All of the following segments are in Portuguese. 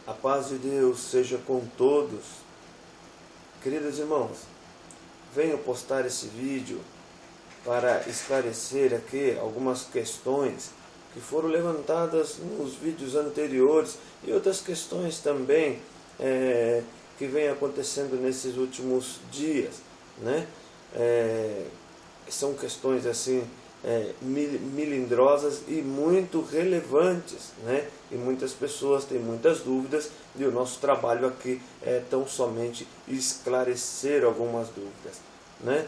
A paz de Deus seja com todos. Queridos irmãos, venho postar esse vídeo para esclarecer aqui algumas questões que foram levantadas nos vídeos anteriores e outras questões também que vem acontecendo nesses últimos dias, né? São questões assim melindrosas e muito relevantes, né? E muitas pessoas têm muitas dúvidas, e o nosso trabalho aqui é tão somente esclarecer algumas dúvidas, né?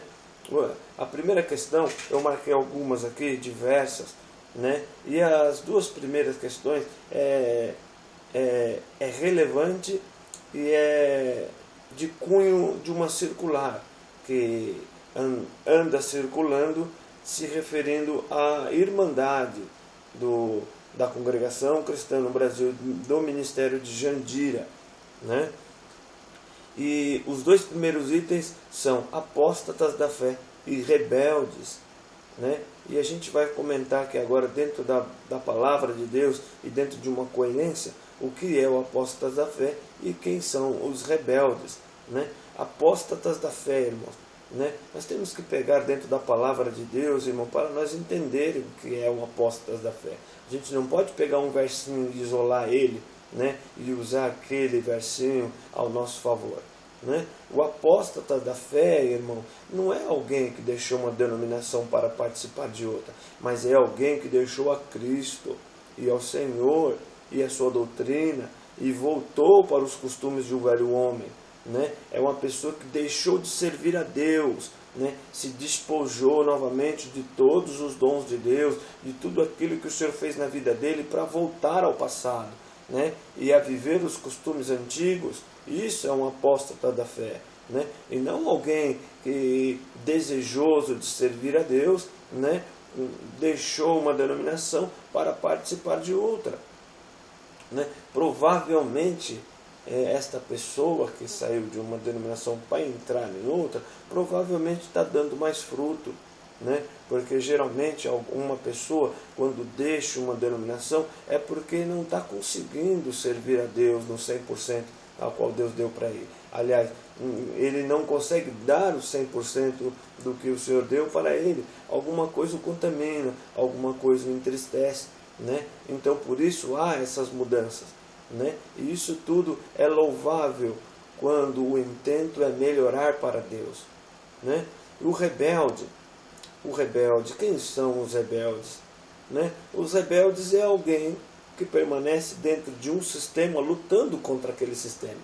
A primeira questão, eu marquei algumas aqui, diversas, né? E as duas primeiras questões é relevante e é de cunho de uma circular que anda circulando, se referindo à Irmandade da Congregação Cristã no Brasil, do Ministério de Jandira, né? E os dois primeiros itens são apóstatas da fé e rebeldes, né? E a gente vai comentar aqui agora, dentro da palavra de Deus e dentro de uma coerência, o que é o apóstatas da fé e quem são os rebeldes, né? Apóstatas da fé, irmãos, né? Nós temos que pegar dentro da palavra de Deus, irmão, para nós entenderem o que é o apóstatas da fé. A gente não pode pegar um versinho e isolar ele, né? E usar aquele versinho ao nosso favor, né? O apóstata da fé, irmão, não é alguém que deixou uma denominação para participar de outra, mas é alguém que deixou a Cristo e ao Senhor e a sua doutrina e voltou para os costumes do velho homem, né? É uma pessoa que deixou de servir a Deus, né? Se despojou novamente de todos os dons de Deus, de tudo aquilo que o Senhor fez na vida dele, para voltar ao passado, né? E a viver os costumes antigos. Isso é um apóstata da fé, né? E não alguém que, desejoso de servir a Deus, né, deixou uma denominação para participar de outra, né? Provavelmente esta pessoa que saiu de uma denominação para entrar em outra, provavelmente está dando mais fruto, né? Porque geralmente uma pessoa, quando deixa uma denominação, é porque não está conseguindo servir a Deus no 100% ao qual Deus deu para ele. Aliás, ele não consegue dar o 100% do que o Senhor deu para ele. Alguma coisa o contamina, alguma coisa o entristece, né? Então por isso há essas mudanças, né? E isso tudo é louvável quando o intento é melhorar para Deus, né? O rebelde, quem são os rebeldes, né? Os rebeldes é alguém que permanece dentro de um sistema lutando contra aquele sistema,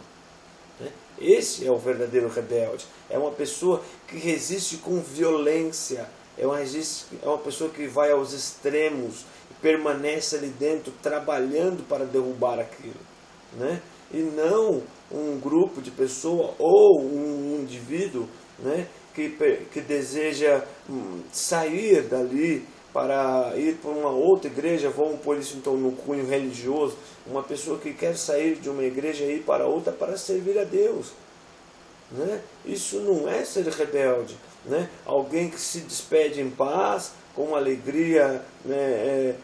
né? Esse é o verdadeiro rebelde. É uma pessoa que resiste com violência, é uma pessoa que vai aos extremos, permanece ali dentro trabalhando para derrubar aquilo, né? E não um grupo de pessoas ou um indivíduo, né, que deseja sair dali para ir para uma outra igreja. Vamos pôr isso então no cunho religioso. Uma pessoa que quer sair de uma igreja e ir para outra para servir a Deus, né? Isso não é ser rebelde, né? Alguém que se despede em paz, com alegria, né,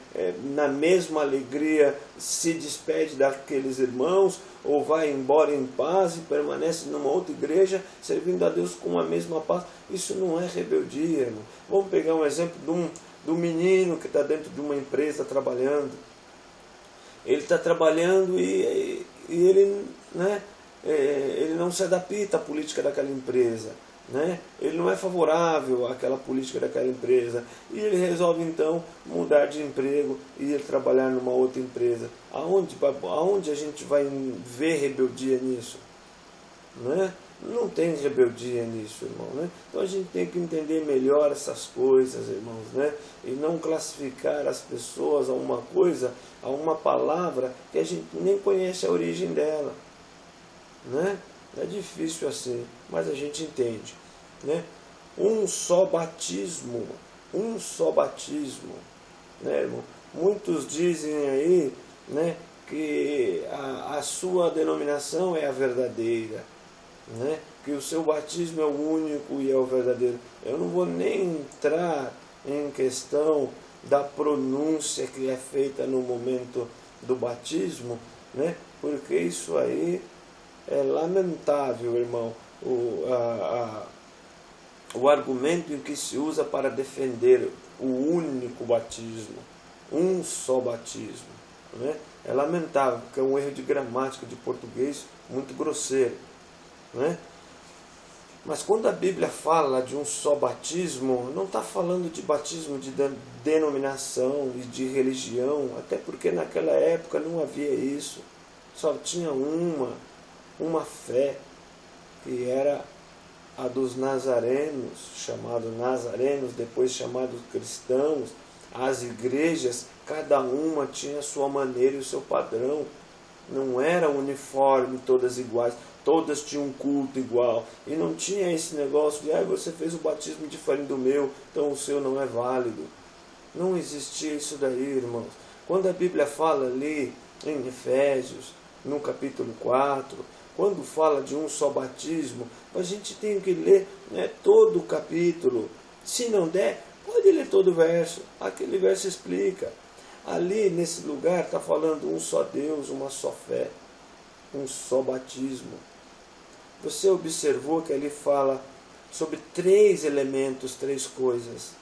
na mesma alegria se despede daqueles irmãos, ou vai embora em paz e permanece numa outra igreja servindo a Deus com a mesma paz. Isso não é rebeldia, irmão. Vamos pegar um exemplo de um menino que está dentro de uma empresa trabalhando. Ele está trabalhando e ele, né, ele não se adapta à política daquela empresa, né? Ele não é favorável àquela política daquela empresa e ele resolve então mudar de emprego e ir trabalhar numa outra empresa. Aonde a gente vai ver rebeldia nisso, né? Não tem rebeldia nisso, irmão, né? Então a gente tem que entender melhor essas coisas, irmãos, né? E não classificar as pessoas a uma coisa, a uma palavra que a gente nem conhece a origem dela, né? É difícil assim, mas a gente entende, né? Um só batismo, né, irmão? Muitos dizem aí, né, que a sua denominação é a verdadeira, né? Que o seu batismo é o único e é o verdadeiro. Eu não vou nem entrar em questão da pronúncia que é feita no momento do batismo, né? Porque isso aí é lamentável, irmão, o argumento em que se usa para defender o único batismo, um só batismo, né? É lamentável, porque é um erro de gramática de português muito grosseiro, né? Mas quando a Bíblia fala de um só batismo, não está falando de batismo de denominação e de religião, até porque naquela época não havia isso. Só tinha uma fé, que era a dos nazarenos, chamados nazarenos, depois chamados cristãos. As igrejas, cada uma tinha a sua maneira e o seu padrão. Não era uniforme, todas iguais. Todas tinham um culto igual. E não tinha esse negócio de você fez o batismo diferente do meu, então o seu não é válido. Não existia isso daí, irmãos. Quando a Bíblia fala ali em Efésios, no capítulo 4, quando fala de um só batismo, a gente tem que ler, né, todo o capítulo. Se não der, pode ler todo o verso. Aquele verso explica. Ali nesse lugar está falando um só Deus, uma só fé, um só batismo. Você observou que ali fala sobre 3 elementos, 3 coisas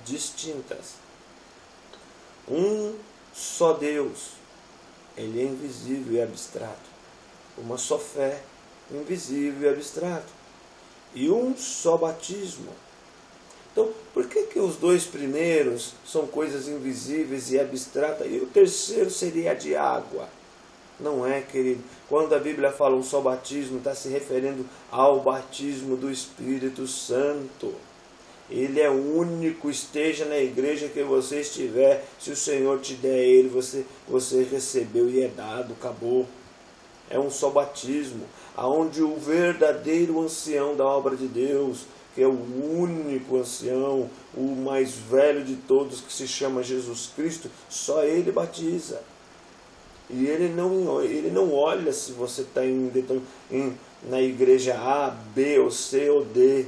distintas. Um só Deus, ele é invisível e abstrato. Uma só fé, invisível e abstrato. E um só batismo. Então, por que os 2 primeiros são coisas invisíveis e abstratas e o terceiro seria a de água? Não é, querido. Quando a Bíblia fala um só batismo, está se referindo ao batismo do Espírito Santo. Ele é único, esteja na igreja que você estiver. Se o Senhor te der ele, você recebeu e é dado, acabou. É um só batismo, aonde o verdadeiro ancião da obra de Deus, que é o único ancião, o mais velho de todos, que se chama Jesus Cristo, só ele batiza. E ele não olha se você está na igreja A, B, ou C ou D.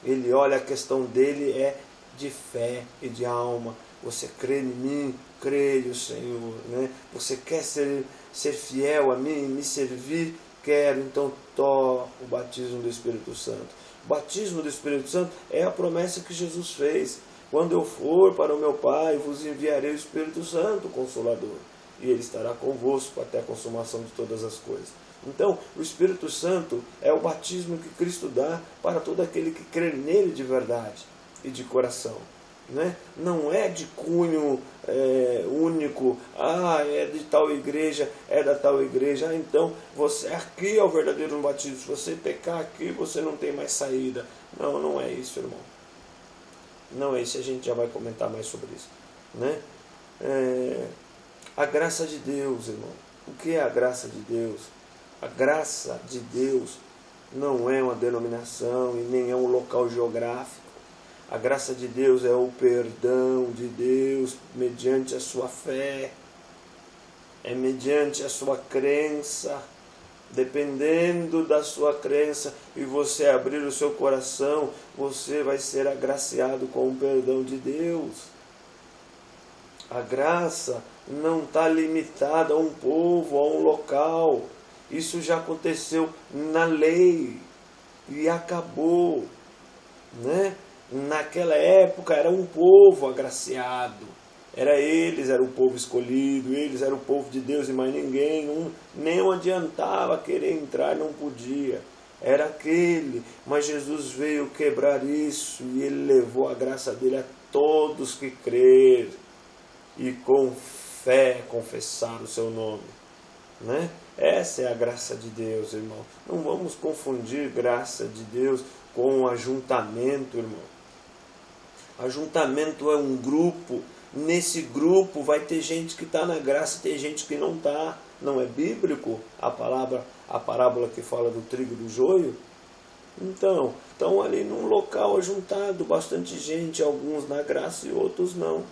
Ele olha, a questão dele é de fé e de alma. Você crê em mim? Creio, Senhor. Né? Você quer ser fiel a mim, me servir? Quero. Então, o batismo do Espírito Santo. O batismo do Espírito Santo é a promessa que Jesus fez. Quando eu for para o meu Pai, vos enviarei o Espírito Santo, o Consolador. E ele estará convosco até a consumação de todas as coisas. Então, o Espírito Santo é o batismo que Cristo dá para todo aquele que crê nele de verdade e de coração. Né? Não é de cunho único, é de tal igreja, é da tal igreja, então aqui é o verdadeiro batismo. Se você pecar aqui, você não tem mais saída. Não, não é isso, irmão. Não é isso, a gente já vai comentar mais sobre isso. Né? A graça de Deus, irmão. O que é a graça de Deus? A graça de Deus não é uma denominação e nem é um local geográfico. A graça de Deus é o perdão de Deus mediante a sua fé. É mediante a sua crença. Dependendo da sua crença e você abrir o seu coração, você vai ser agraciado com o perdão de Deus. A graça não está limitada a um povo, a um local. Isso já aconteceu na lei e acabou. Né? Naquela época era um povo agraciado. Era o povo escolhido, eles eram o povo de Deus e mais ninguém. Nem adiantava querer entrar, não podia. Era aquele. Mas Jesus veio quebrar isso e ele levou a graça dele a todos que crerem e com fé confessar o seu nome. Né? Essa é a graça de Deus, irmão. Não vamos confundir graça de Deus com ajuntamento, irmão. Ajuntamento é um grupo. Nesse grupo vai ter gente que está na graça e tem gente que não está. Não é bíblico a parábola que fala do trigo e do joio? Então, estão ali num local ajuntado, bastante gente, alguns na graça e outros não.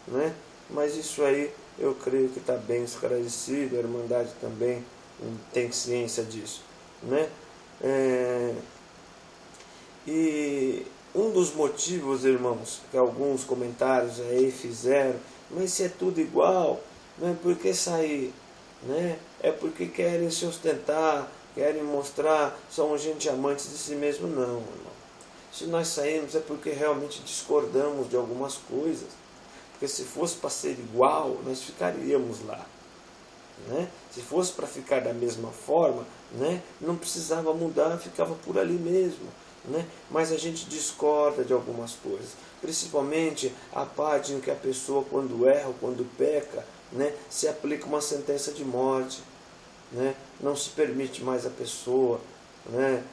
Né? Mas isso aí eu creio que está bem esclarecido, a Irmandade também tem ciência disso. Né? E um dos motivos, irmãos, que alguns comentários aí fizeram, mas se é tudo igual, não é porque sair, né? É porque querem se ostentar, querem mostrar, são gente amantes de si mesmo, não, irmão. Se nós saímos é porque realmente discordamos de algumas coisas. Porque se fosse para ser igual, nós ficaríamos lá. Né? Se fosse para ficar da mesma forma, né? Não precisava mudar, ficava por ali mesmo. Né? Mas a gente discorda de algumas coisas. Principalmente a parte em que a pessoa, quando erra ou quando peca, né? Se aplica uma sentença de morte. Né? Não se permite mais a pessoa, né?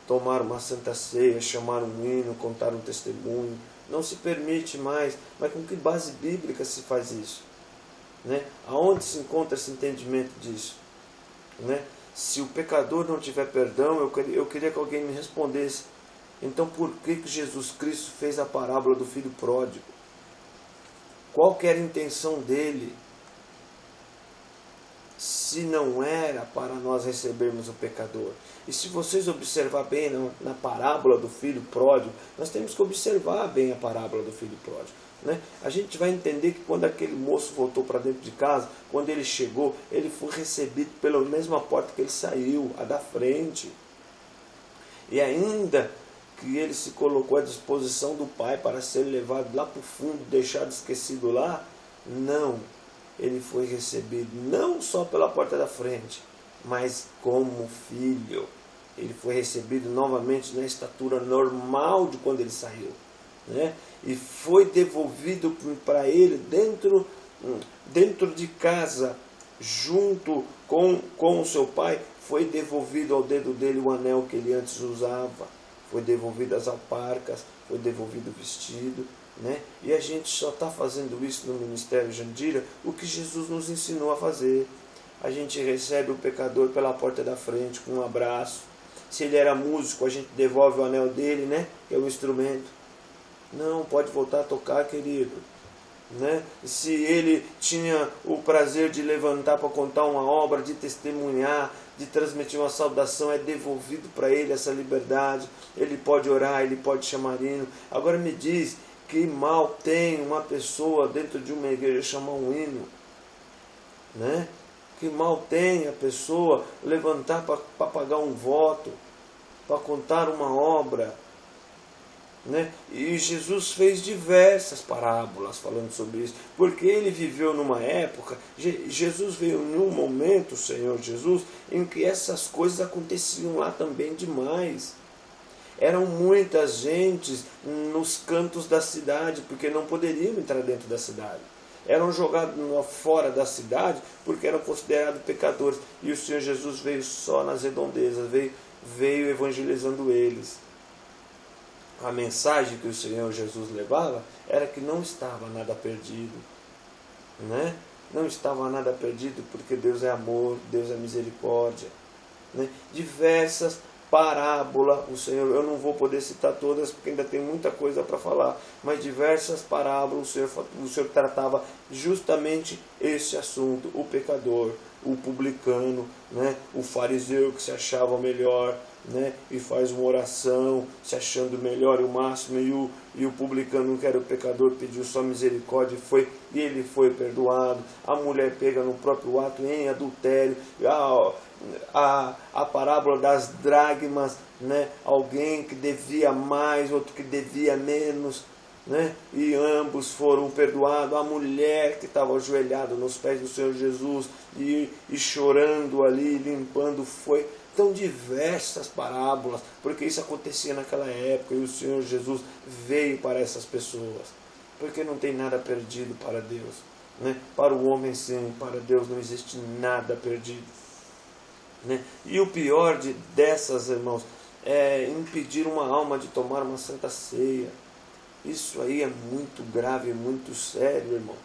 Tomar uma santa ceia, chamar um hino, contar um testemunho. Não se permite mais. Mas com que base bíblica se faz isso? Né? Aonde se encontra esse entendimento disso? Né? Se o pecador não tiver perdão, eu queria que alguém me respondesse. Então por que Jesus Cristo fez a parábola do filho pródigo? Qual que era a intenção dele? Se não era para nós recebermos o pecador. E se vocês observar bem na parábola do filho pródigo, nós temos que observar bem a parábola do filho pródigo. Né? A gente vai entender que quando aquele moço voltou para dentro de casa, quando ele chegou, ele foi recebido pela mesma porta que ele saiu, a da frente. E ainda que ele se colocou à disposição do pai para ser levado lá para o fundo, deixado esquecido lá, não. Ele foi recebido não só pela porta da frente, mas como filho. Ele foi recebido novamente na estatura normal de quando ele saiu. Né? E foi devolvido para ele dentro de casa, junto com o seu pai, foi devolvido ao dedo dele o anel que ele antes usava, foi devolvido as alparcas, foi devolvido o vestido. Né? E a gente só está fazendo isso no Ministério Jandira, o que Jesus nos ensinou a fazer. A gente recebe o pecador pela porta da frente com um abraço. Se ele era músico, a gente devolve o anel dele, né? Que é o instrumento. Não, pode voltar a tocar, querido. Né? Se ele tinha o prazer de levantar para contar uma obra, de testemunhar, de transmitir uma saudação, é devolvido para ele essa liberdade. Ele pode orar, ele pode chamar hino. Agora me diz, que mal tem uma pessoa dentro de uma igreja chamar um hino? Né? Que mal tem a pessoa levantar para pagar um voto, para contar uma obra? Né? E Jesus fez diversas parábolas falando sobre isso, porque ele viveu numa época, Jesus veio em um momento, o Senhor Jesus, em que essas coisas aconteciam lá também demais. Eram muitas gentes nos cantos da cidade, porque não poderiam entrar dentro da cidade. Eram jogados fora da cidade, porque eram considerados pecadores. E o Senhor Jesus veio só nas redondezas, veio evangelizando eles. A mensagem que o Senhor Jesus levava era que não estava nada perdido. Né? Não estava nada perdido, porque Deus é amor, Deus é misericórdia. Né? Diversas parábola, o Senhor, eu não vou poder citar todas porque ainda tem muita coisa para falar, mas diversas parábolas o Senhor tratava justamente esse assunto, o pecador, o publicano, né, o fariseu que se achava melhor, né, e faz uma oração se achando melhor e o máximo, e o publicano, que era o pecador, pediu só misericórdia e ele foi perdoado. A mulher pega no próprio ato em adultério, a parábola das dracmas, né, alguém que devia mais, outro que devia menos, né, e ambos foram perdoados. A mulher que estava ajoelhada nos pés do Senhor Jesus e chorando ali, limpando, foi. Então, diversas parábolas, porque isso acontecia naquela época, e o Senhor Jesus veio para essas pessoas, porque não tem nada perdido para Deus. Né? Para o homem sim, para Deus não existe nada perdido. Né? E o pior dessas, irmãos, é impedir uma alma de tomar uma santa ceia. Isso aí é muito grave, muito sério, irmão.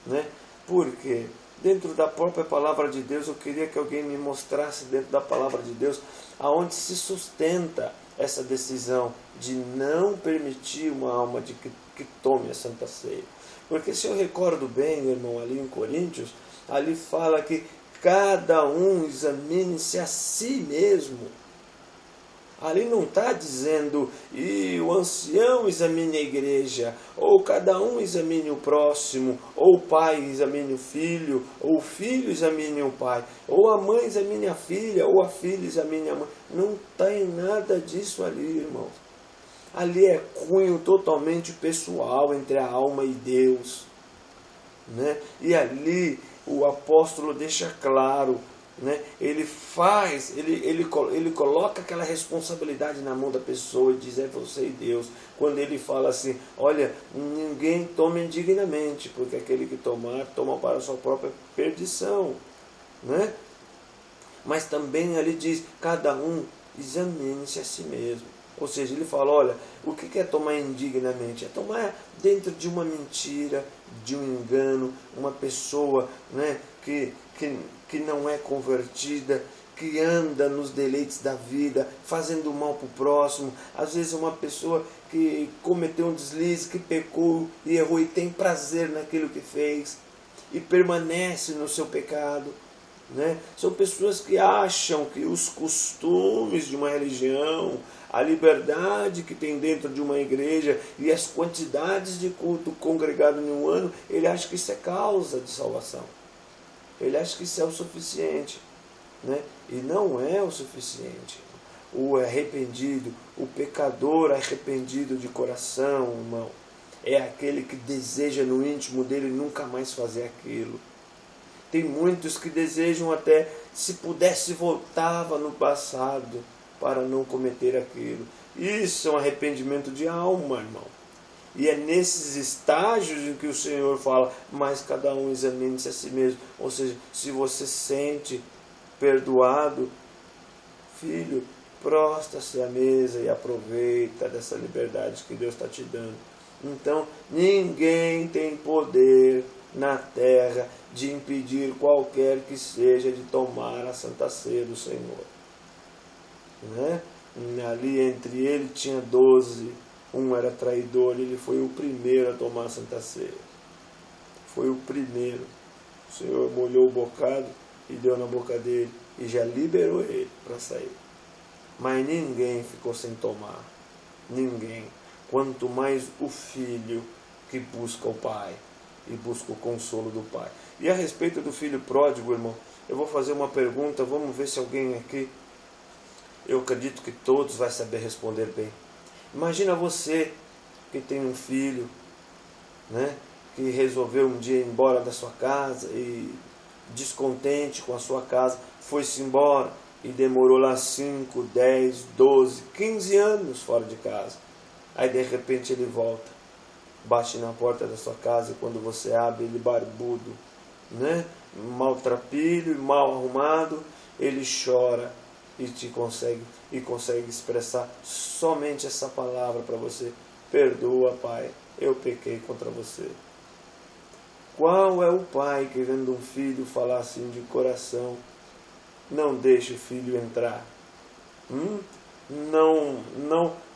Né? Porque dentro da própria palavra de Deus, eu queria que alguém me mostrasse dentro da palavra de Deus aonde se sustenta essa decisão de não permitir uma alma que tome a santa ceia. Porque se eu recordo bem, irmão, ali em Coríntios, ali fala que cada um examine-se a si mesmo. Ali não está dizendo, e o ancião examine a igreja, ou cada um examine o próximo, ou o pai examine o filho, ou o filho examine o pai, ou a mãe examine a filha, ou a filha examine a mãe. Não tem nada disso ali, irmãos. Ali é cunho totalmente pessoal entre a alma e Deus, né? E ali o apóstolo deixa claro, né? Ele coloca aquela responsabilidade na mão da pessoa e diz, é você e Deus. Quando ele fala assim, olha, ninguém toma indignamente, porque aquele que tomar, toma para a sua própria perdição, né? Mas também ele diz, cada um examine-se a si mesmo. Ou seja, ele fala, olha, o que é tomar indignamente? É tomar dentro de uma mentira, de um engano, uma pessoa, né, que não é convertida, que anda nos deleites da vida, fazendo mal para o próximo. Às vezes uma pessoa que cometeu um deslize, que pecou e errou e tem prazer naquilo que fez e permanece no seu pecado, né? São pessoas que acham que os costumes de uma religião, a liberdade que tem dentro de uma igreja e as quantidades de culto congregado em um ano, ele acha que isso é causa de salvação. Ele acha que isso é o suficiente, né? E não é o suficiente. O arrependido, o pecador arrependido de coração, irmão, é aquele que deseja no íntimo dele nunca mais fazer aquilo. Tem muitos que desejam até, se pudesse, voltava no passado para não cometer aquilo. Isso é um arrependimento de alma, irmão. E é nesses estágios em que o Senhor fala, mas cada um examine-se a si mesmo. Ou seja, se você sente perdoado, filho, prostra-se à mesa e aproveita dessa liberdade que Deus está te dando. Então, ninguém tem poder na terra de impedir qualquer que seja de tomar a Santa Ceia do Senhor, né? Ali entre ele tinha 12, um era traidor, ele foi o primeiro a tomar a Santa Ceia, foi o primeiro. O Senhor molhou o bocado e deu na boca dele e já liberou ele para sair, mas ninguém ficou sem tomar, ninguém, quanto mais o filho que busca o pai e busca o consolo do pai. E a respeito do filho pródigo, irmão, eu vou fazer uma pergunta, vamos ver se alguém aqui, eu acredito que todos vai saber responder bem. Imagina você que tem um filho, né, que resolveu um dia ir embora da sua casa e descontente com a sua casa, foi-se embora e demorou lá 5, 10, 12, 15 anos fora de casa. Aí de repente ele volta, bate na porta da sua casa e quando você abre, ele barbudo, né, maltrapilho e mal arrumado, ele chora e consegue expressar somente essa palavra para você: perdoa, pai, eu pequei contra você. Qual é o pai que vendo um filho falar assim de coração, não deixa o filho entrar?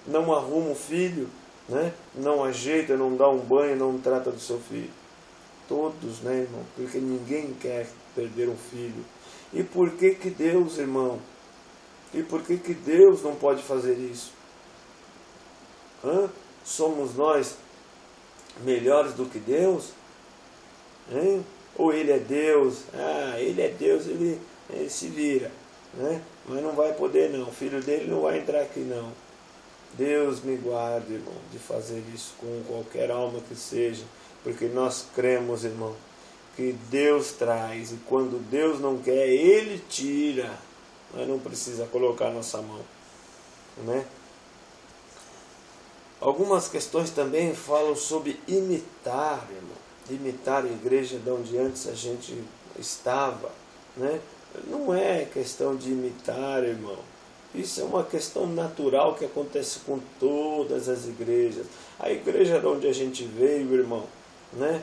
Não arruma o filho, né? Não ajeita, não dá um banho, não trata do seu filho. Todos, né, irmão? Porque ninguém quer perder um filho. E por que que Deus, irmão? E por que que Deus não pode fazer isso? Somos nós melhores do que Deus? Hein? Ou Ele é Deus? Ele é Deus, ele se vira, né? Mas não vai poder não, o filho dele não vai entrar aqui não. Deus me guarde, irmão, de fazer isso com qualquer alma que seja, porque nós cremos, irmão, que Deus traz, e quando Deus não quer, Ele tira. Nós não precisa colocar a nossa mão, né? Algumas questões também falam sobre imitar, irmão. Imitar a igreja de onde antes a gente estava, né? Não é questão de imitar, irmão. Isso é uma questão natural que acontece com todas as igrejas. A igreja de onde a gente veio, irmão, né?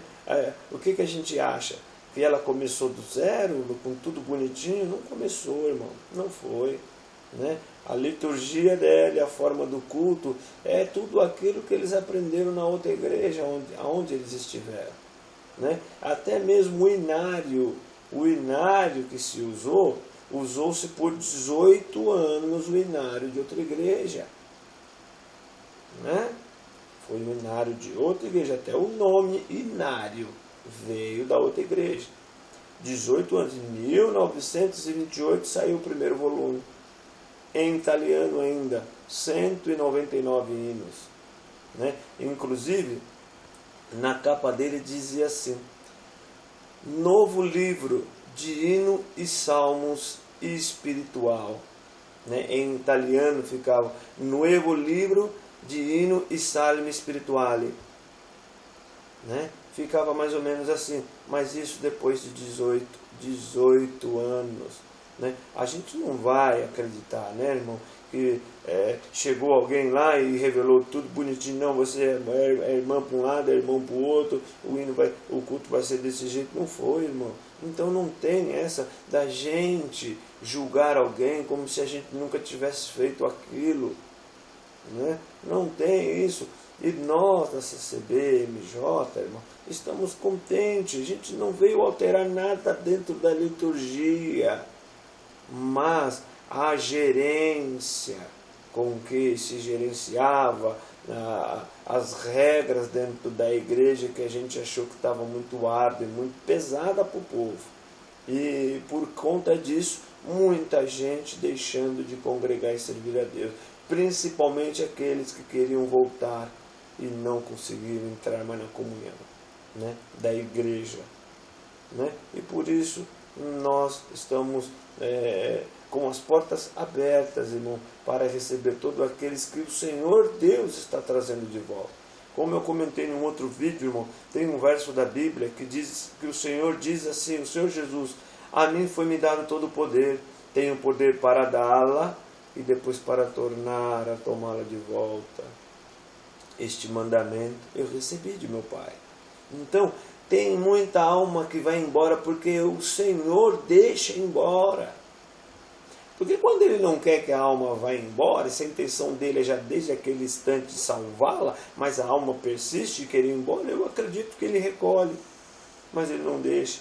O que a gente acha? Que ela começou do zero, com tudo bonitinho? Não começou, irmão. Não foi, né? A liturgia dela, a forma do culto, é tudo aquilo que eles aprenderam na outra igreja, onde eles estiveram, né? Até mesmo o inário que se usou usou-se por 18 anos o inário de outra igreja. Né? Foi o inário de outra igreja, até o nome inário veio da outra igreja. 18 anos, em 1928 saiu o primeiro volume, em italiano ainda, 199 hinos. Né? Inclusive, na capa dele dizia assim: novo livro de hino e salmos espiritual. Né? Em italiano ficava Nuevo Libro de Hino e Salmo Spirituale. Né? Ficava mais ou menos assim, mas isso depois de 18 anos. Né? A gente não vai acreditar, né, irmão, que chegou alguém lá e revelou tudo bonitinho. Não, você é irmã para um lado, é irmão para o outro, o culto vai ser desse jeito. Não foi, irmão. Então não tem essa da gente julgar alguém como se a gente nunca tivesse feito aquilo. Né? Não tem isso. E nós da CCB-MJ, irmão, estamos contentes. A gente não veio alterar nada dentro da liturgia, mas a gerência com que se gerenciava as regras dentro da igreja, que a gente achou que estava muito árdua e muito pesada para o povo. E por conta disso, muita gente deixando de congregar e servir a Deus. Principalmente aqueles que queriam voltar e não conseguiram entrar mais na comunhão, né, da igreja. Né? E por isso nós estamos com as portas abertas, irmão, para receber todos aqueles que o Senhor Deus está trazendo de volta. Como eu comentei em um outro vídeo, irmão, tem um verso da Bíblia que diz que o Senhor diz assim, o Senhor Jesus: a mim foi-me dado todo o poder, tenho poder para dá-la e depois para tornar a tomá-la de volta. Este mandamento eu recebi de meu Pai. Então, tem muita alma que vai embora porque o Senhor deixa embora. Porque quando Ele não quer que a alma vá embora, se a intenção dele é já desde aquele instante salvá-la, mas a alma persiste em querer ir embora, eu acredito que Ele recolhe, mas Ele não deixa.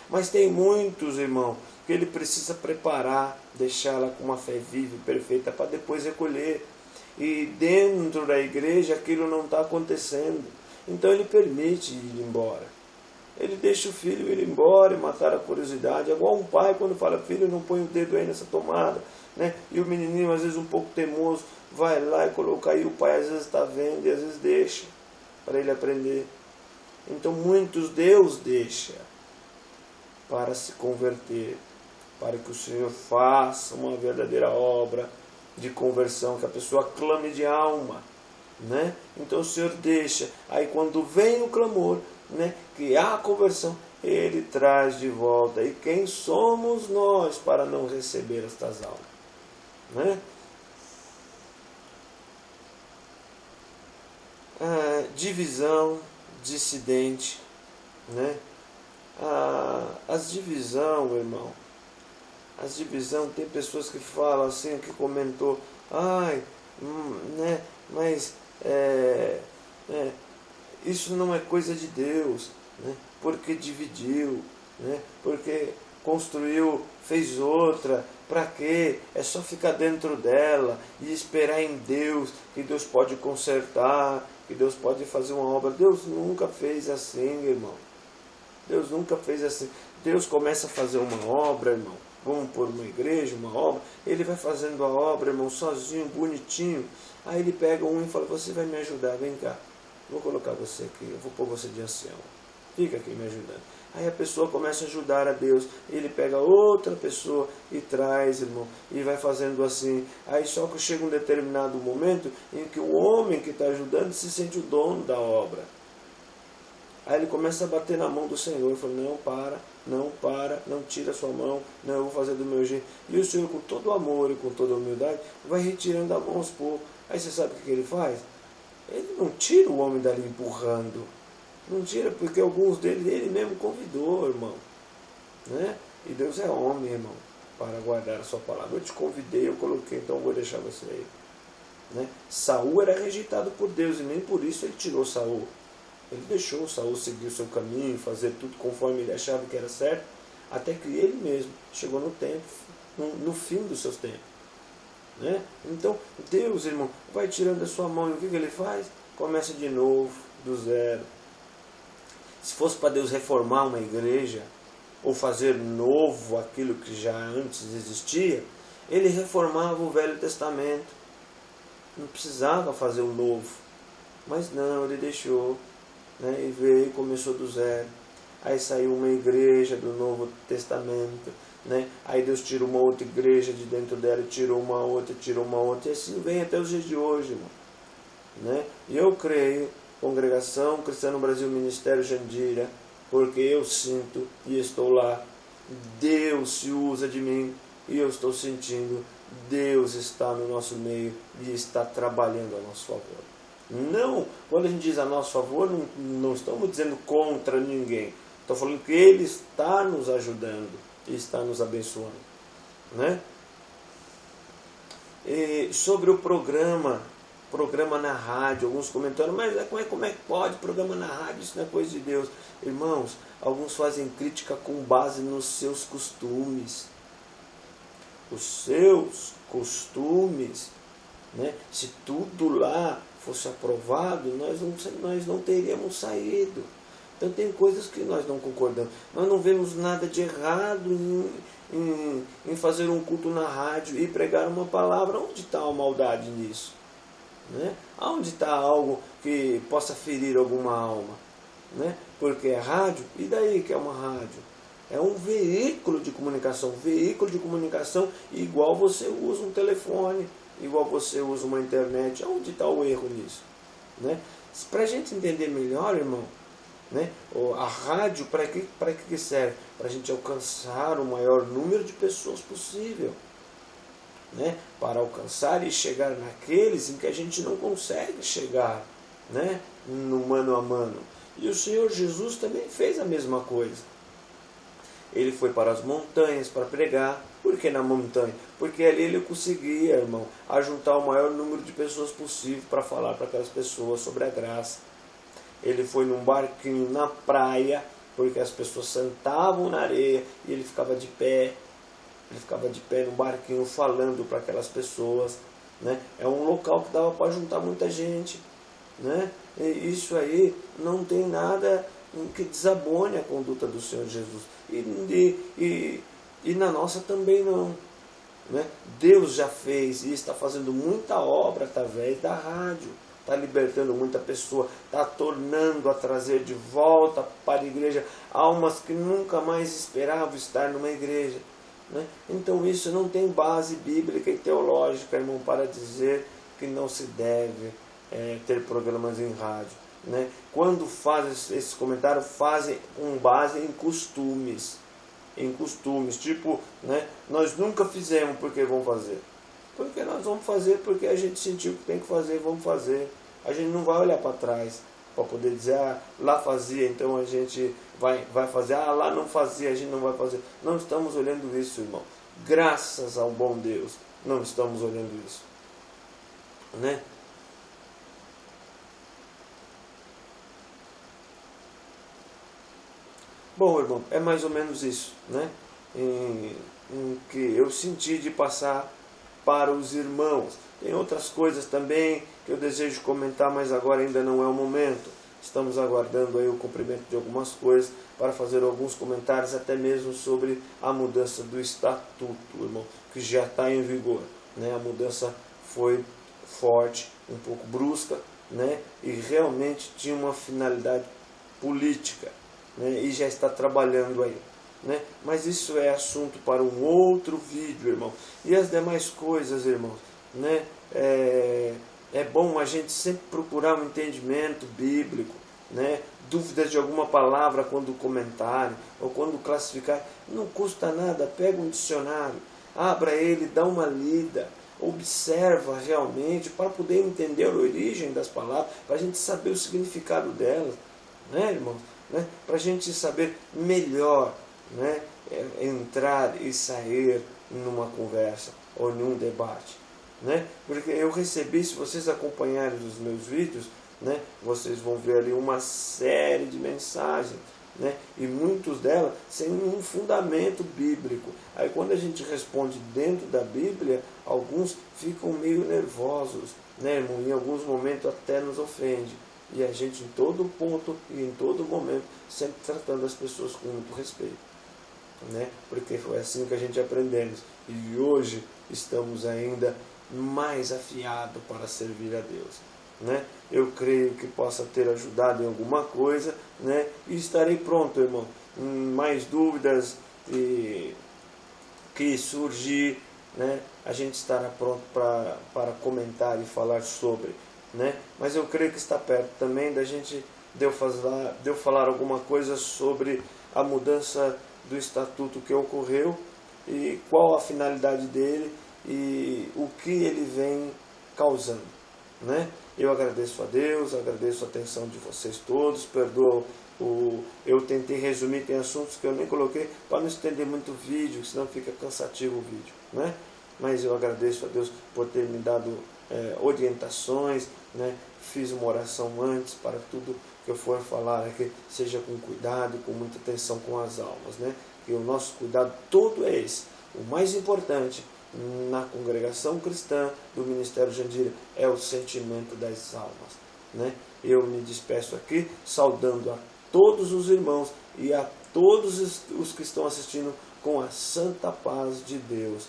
Mas tem muitos, irmão, que Ele precisa preparar, deixá-la com uma fé viva e perfeita para depois recolher. E dentro da igreja aquilo não está acontecendo. Então Ele permite ir embora. Ele deixa o filho ir embora e matar a curiosidade. É igual um pai quando fala: filho, não põe o dedo aí nessa tomada. Né? E o menininho, às vezes um pouco teimoso, vai lá e coloca aí. O pai às vezes está vendo e às vezes deixa para ele aprender. Então muitos Deus deixa para se converter, para que o Senhor faça uma verdadeira obra de conversão, que a pessoa clame de alma. Né? Então o Senhor deixa. Aí quando vem o clamor, né, que há a conversão, Ele traz de volta. E quem somos nós para não receber estas almas? Né? Divisão, dissidente. Né? As divisão, irmão. As divisão, tem pessoas que falam assim, que comentou: né, mas isso não é coisa de Deus, né? Porque dividiu, né? Porque construiu, fez outra, para quê? É só ficar dentro dela e esperar em Deus, que Deus pode consertar, que Deus pode fazer uma obra. Deus nunca fez assim, irmão. Deus nunca fez assim. Deus começa a fazer uma obra, irmão. Vamos por uma igreja, uma obra. Ele vai fazendo a obra, irmão, sozinho, bonitinho. Aí Ele pega um e fala: você vai me ajudar, vem cá. Vou colocar você aqui, eu vou pôr você de ancião. Fica aqui me ajudando. Aí a pessoa começa a ajudar a Deus. Ele pega outra pessoa e traz, irmão, e vai fazendo assim. Aí só que chega um determinado momento em que o homem que está ajudando se sente o dono da obra. Aí ele começa a bater na mão do Senhor e fala: não tira a sua mão, não, eu vou fazer do meu jeito. E o Senhor, com todo o amor e com toda a humildade, vai retirando a mão aos poucos. Aí você sabe o que ele faz? Ele não tira o homem dali empurrando. Não tira, porque alguns deles ele mesmo convidou, irmão. Né? E Deus é homem, irmão, para guardar a sua palavra. Eu te convidei, eu coloquei, então eu vou deixar você aí. Né? Saul era rejeitado por Deus e nem por isso Ele tirou Saul. Ele deixou Saul seguir o seu caminho, fazer tudo conforme ele achava que era certo, até que ele mesmo chegou no tempo, no fim dos seus tempos. Né? Então, Deus, irmão, vai tirando a sua mão, e o que ele faz? Começa de novo, do zero. Se fosse para Deus reformar uma igreja, ou fazer novo aquilo que já antes existia, ele reformava o Velho Testamento. Não precisava fazer o novo. Mas não, ele deixou, né? E veio e começou do zero. Aí saiu uma igreja do Novo Testamento, né? Aí Deus tirou uma outra igreja de dentro dela, tirou uma outra, e assim vem até os dias de hoje, irmão. Né? E eu creio, Congregação Cristã no Brasil, Ministério Jandira, porque eu sinto e estou lá, Deus se usa de mim e eu estou sentindo, Deus está no nosso meio e está trabalhando a nosso favor. Não, quando a gente diz a nosso favor, não estamos dizendo contra ninguém. Estou falando que Ele está nos ajudando e está nos abençoando. Né? E sobre o programa na rádio, alguns comentários, mas como é que pode programa na rádio? Isso não é coisa de Deus. Irmãos, alguns fazem crítica com base nos seus costumes. Os seus costumes, né? Se tudo lá fosse aprovado, nós não teríamos saído. Então tem coisas que nós não concordamos. Nós não vemos nada de errado em fazer um culto na rádio e pregar uma palavra. Onde está a maldade nisso? Né? Onde está algo que possa ferir alguma alma? Né? Porque é rádio, e daí que é uma rádio? É um veículo de comunicação. Veículo de comunicação igual você usa um telefone, igual você usa uma internet. Onde está o erro nisso? Né? Para a gente entender melhor, irmão, né? A rádio para que serve? Para a gente alcançar o maior número de pessoas possível. Né? Para alcançar e chegar naqueles em que a gente não consegue chegar, né? No mano a mano. E o Senhor Jesus também fez a mesma coisa. Ele foi para as montanhas para pregar. Por que na montanha? Porque ali ele conseguia, irmão, ajuntar o maior número de pessoas possível para falar para aquelas pessoas sobre a graça. Ele foi num barquinho na praia, porque as pessoas sentavam na areia e ele ficava de pé. Ele ficava de pé no barquinho falando para aquelas pessoas. Né? É um local que dava para juntar muita gente. Né? E isso aí não tem nada que desabone a conduta do Senhor Jesus. E na nossa também não. Né? Deus já fez e está fazendo muita obra através da rádio. Está libertando muita pessoa, está tornando a trazer de volta para a igreja almas que nunca mais esperavam estar numa igreja. Né? Então isso não tem base bíblica e teológica, irmão, para dizer que não se deve ter programas em rádio. Né? Quando fazem esses comentários, fazem com base em costumes. Tipo, né? Nós nunca fizemos, porque vamos fazer? Porque nós vamos fazer porque a gente sentiu que tem que fazer, vamos fazer. A gente não vai olhar para trás para poder dizer, lá fazia, então a gente vai fazer. Lá não fazia, a gente não vai fazer. Não estamos olhando isso, irmão. Graças ao bom Deus, não estamos olhando isso. Né? Bom, irmão, é mais ou menos isso, né? Em que eu senti de passar para os irmãos. Tem outras coisas também que eu desejo comentar, mas agora ainda não é o momento. Estamos aguardando aí o cumprimento de algumas coisas para fazer alguns comentários, até mesmo sobre a mudança do estatuto, irmão, que já está em vigor. Né? A mudança foi forte, um pouco brusca, né? E realmente tinha uma finalidade política, né? E já está trabalhando aí. Né? Mas isso é assunto para um outro vídeo, irmão. E as demais coisas, irmãos, né? É bom a gente sempre procurar um entendimento bíblico, né? Dúvidas de alguma palavra quando comentarem ou quando classificar, não custa nada. Pega um dicionário, abra ele, dá uma lida, observa realmente para poder entender a origem das palavras, para a gente saber o significado delas, né, irmãos? Né? Para a gente saber melhor, né, entrar e sair numa conversa ou num debate, né? Porque eu recebi, se vocês acompanharem os meus vídeos, né, vocês vão ver ali uma série de mensagens, né? E muitos delas sem um fundamento bíblico. Aí quando a gente responde dentro da Bíblia, alguns ficam meio nervosos, né, irmão? Em alguns momentos até nos ofende. E a gente em todo ponto e em todo momento sempre tratando as pessoas com muito respeito, né? Porque foi assim que a gente aprendemos. E hoje estamos ainda mais afiados para servir a Deus, né? Eu creio que possa ter ajudado em alguma coisa, né? E estarei pronto, irmão. Mais dúvidas que surgir, né? A gente estará pronto para comentar e falar sobre, né? Mas eu creio que está perto também da gente de eu falar alguma coisa sobre a mudança do estatuto que ocorreu e qual a finalidade dele e o que ele vem causando, né? Eu agradeço a Deus, agradeço a atenção de vocês todos, perdoo eu tentei resumir, tem assuntos que eu nem coloquei para não estender muito o vídeo, senão fica cansativo o vídeo, né? Mas eu agradeço a Deus por ter me dado orientações, né? Fiz uma oração antes para tudo que eu for falar aqui, seja com cuidado e com muita atenção com as almas, né? E o nosso cuidado todo é esse. O mais importante na congregação cristã do Ministério Jandira é o sentimento das almas, né? Eu me despeço aqui saudando a todos os irmãos e a todos os que estão assistindo com a santa paz de Deus.